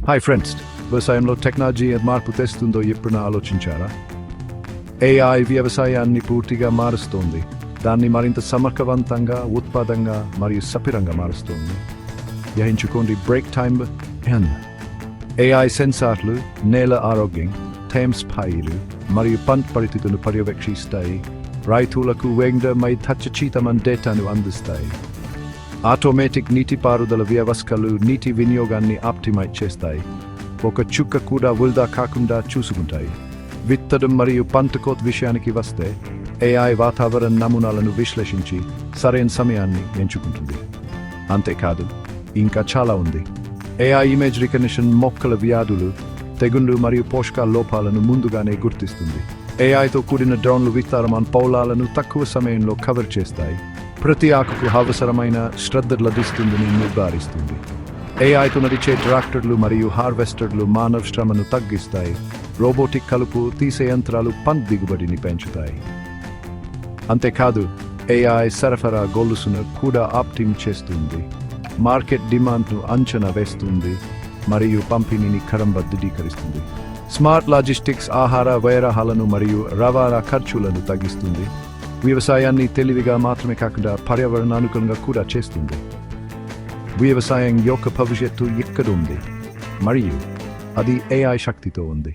Hi friends, వ్యవసాయంలో technology మార్పు తెస్తుందో ఎప్పుడైనా ఆలోచించారా? ఏఐ వ్యవసాయాన్ని పూర్తిగా మారుస్తోంది. దాన్ని మరింత సమర్థవంతంగా, ఉత్పాదంగా మరియు సపిరంగా మారుస్తోంది. గ్రహించుకోండి, బ్రేక్ టైమ్ ఎన్. ఏఐ సెన్సార్లు నేల ఆరోగ్యం, తేమ స్థాయిలు మరియు పంట పరిస్థితులను పర్యవేక్షిస్తాయి. రైతులకు వేగంగా ఖచ్చితమైన డేటాను అందిస్తాయి. ఆటోమేటిక్ నీటిపారుదల వ్యవస్థలు నీటి వినియోగాన్ని ఆప్టిమైజ్ చేస్తాయి. ఒక చుక్క కూడా వృధా కాకుండా చూసుకుంటాయి. విత్తడం మరియు పంట కోత విషయానికి వస్తే, ఏఐ వాతావరణ నమూనాలను విశ్లేషించి సరైన సమయాన్ని ఎంచుకుంటుంది. అంతేకాదు, ఇంకా చాలా ఉంది. ఏఐ ఇమేజ్ రికగ్నిషన్ మొక్కల వ్యాధులు, తెగుళ్లు మరియు పోషకాల లోపాలను ముందుగానే గుర్తిస్తుంది. ఏఐతో కూడిన డ్రోన్లు విస్తారమైన పొలాలను తక్కువ సమయంలో కవర్ చేస్తాయి. ప్రతి ఆకుకు అవసరమైన శ్రద్ధ లభిస్తుందని నిర్ధారిస్తుంది. ఏఐతో నడిచే ట్రాక్టర్లు మరియు హార్వెస్టర్లు మానవ శ్రమను తగ్గిస్తాయి. రోబోటిక్ కలుపు తీసే యంత్రాలు పంట దిగుబడిని పెంచుతాయి. అంతేకాదు, ఏఐ సరఫరా గొలుసును కూడా ఆప్టిమ్ చేస్తుంది. మార్కెట్ డిమాండ్ను అంచనా వేస్తుంది మరియు పంపిణీని క్రమబద్ధీకరిస్తుంది. స్మార్ట్ లాజిస్టిక్స్ ఆహార వ్యయాలను మరియు రవాణా ఖర్చులను తగ్గిస్తుంది. వ్యవసాయాన్ని తెలివిగా మాత్రమే కాకుండా పర్యావరణానుకూలంగా కూడా చేస్తుంది. వ్యవసాయం యొక్క భవిష్యత్తు ఎక్కడుంది మరియు అది ఏఐ శక్తితో ఉంది.